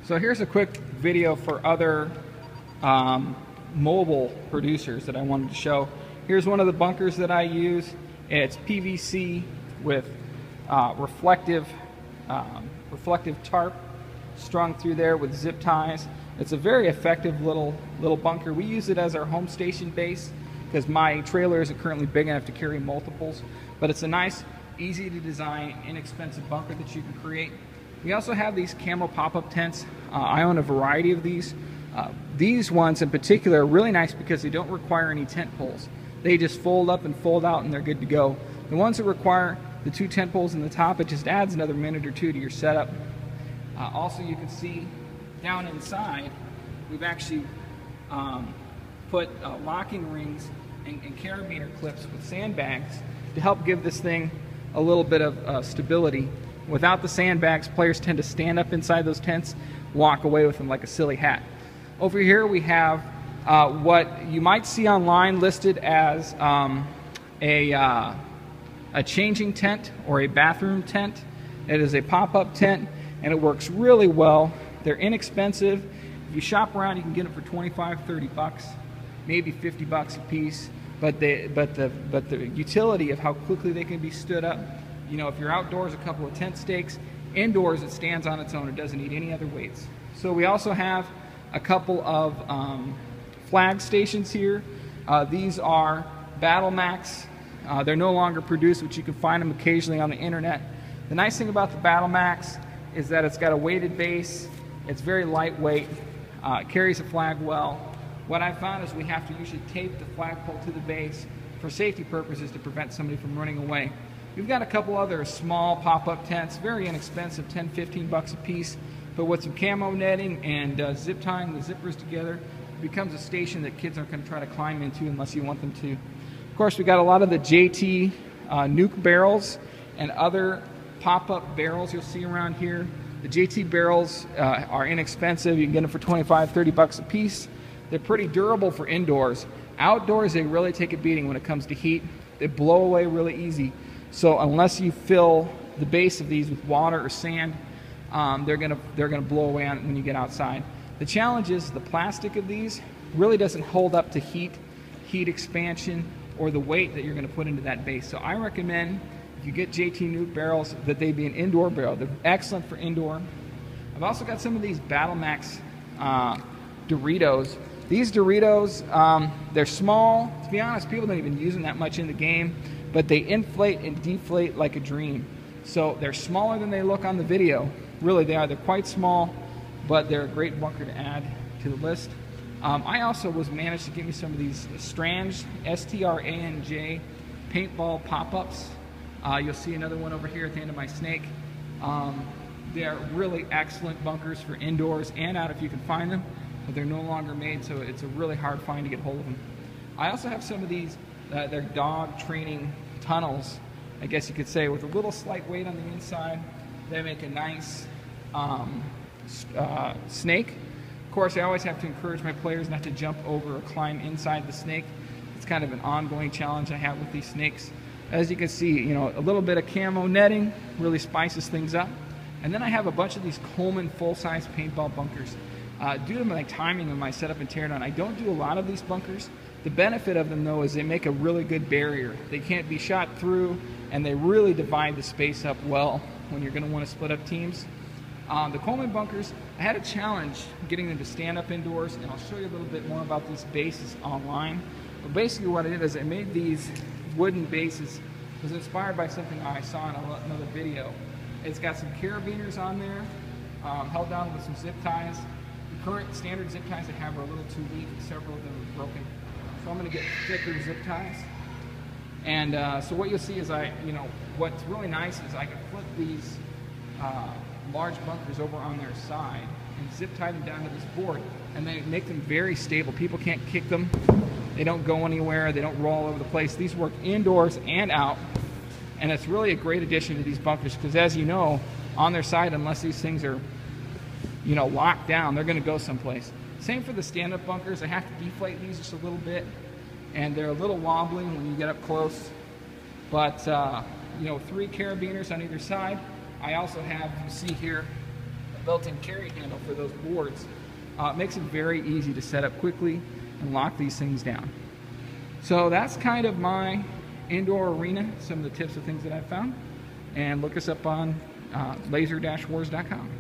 So here's a quick video for other mobile producers that I wanted to show. Here's one of the bunkers that I use. It's PVC with reflective tarp strung through there with zip ties. It's a very effective little bunker. We use it as our home station base because my trailer isn't currently big enough to carry multiples, but it's a nice, easy to design, inexpensive bunker that you can create. We also have these camo pop-up tents. I own a variety of these. These ones in particular are really nice because they don't require any tent poles. They just fold up and fold out and they're good to go. The ones that require the 2 tent poles in the top, it just adds another minute or 2 to your setup. Also, you can see down inside, we've actually put locking rings and carabiner clips with sandbags to help give this thing a little bit of stability. Without the sandbags, players tend to stand up inside those tents, walk away with them like a silly hat. Over here we have what you might see online listed as a changing tent or a bathroom tent. It is a pop-up tent and it works really well. They're inexpensive. If you shop around, you can get them for 25, 30 bucks, maybe 50 bucks a piece. But the utility of how quickly they can be stood up, you know, if you're outdoors, a couple of tent stakes. Indoors, it stands on its own. It doesn't need any other weights. So we also have a couple of flag stations here. These are BattleMax. They're no longer produced, but you can find them occasionally on the internet. The nice thing about the BattleMax is that it's got a weighted base. It's very lightweight. It carries a flag well. What I found is we have to usually tape the flagpole to the base for safety purposes to prevent somebody from running away. We've got a couple other small pop-up tents, very inexpensive, 10, 15 bucks a piece, but with some camo netting and zip tying the zippers together, it becomes a station that kids aren't going to try to climb into unless you want them to. Of course, we got a lot of the JT nuke barrels and other pop-up barrels you'll see around here. The JT barrels are inexpensive. You can get them for 25, 30 bucks a piece. They're pretty durable for indoors. Outdoors, they really take a beating when it comes to heat. They blow away really easy. So unless you fill the base of these with water or sand, they're gonna blow away on it when you get outside. The challenge is the plastic of these really doesn't hold up to heat expansion, or the weight that you're gonna put into that base. So I recommend if you get JT nuke barrels that they be an indoor barrel. They're excellent for indoor. I've also got some of these BattleMax Doritos. These Doritos, they're small. To be honest, people don't even use them that much in the game, but they inflate and deflate like a dream. So they're smaller than they look on the video. Really, they are. They're quite small, but they're a great bunker to add to the list. I also managed to get me some of these Strange, S-T-R-A-N-J, paintball pop-ups. You'll see another one over here at the end of my snake. They're really excellent bunkers for indoors and out if you can find them, but they're no longer made, so it's a really hard find to get hold of them. I also have some of these, they're dog training tunnels, I guess you could say, with a little slight weight on the inside. They make a nice snake. Of course, I always have to encourage my players not to jump over or climb inside the snake. It's kind of an ongoing challenge I have with these snakes. As you can see, you know, a little bit of camo netting really spices things up. And then I have a bunch of these Coleman full-size paintball bunkers. Due to my timing of my setup and teardown, I don't do a lot of these bunkers. The benefit of them, though, is they make a really good barrier. They can't be shot through, and they really divide the space up well when you're going to want to split up teams. The Coleman bunkers, I had a challenge getting them to stand up indoors, and I'll show you a little bit more about these bases online. But basically what I did is I made these wooden bases. It was inspired by something I saw in another video. It's got some carabiners on there, held down with some zip ties. The current standard zip ties I have are a little too weak, several of them are broken. So I'm going to get thicker zip ties. And so what you'll see is what's really nice is I can flip these large bunkers over on their side and zip tie them down to this board, and they make them very stable. People can't kick them. They don't go anywhere. They don't roll all over the place. These work indoors and out, and it's really a great addition to these bunkers because, as you know, on their side, unless these things are, you know, locked down, they're going to go someplace. Same for the stand-up bunkers. I have to deflate these just a little bit, and they're a little wobbly when you get up close. But you know, 3 carabiners on either side. I also have, you see here, built-in carry handle for those boards. It makes it very easy to set up quickly and lock these things down. So that's kind of my indoor arena, some of the tips of things that I've found. And look us up on laser-wars.com.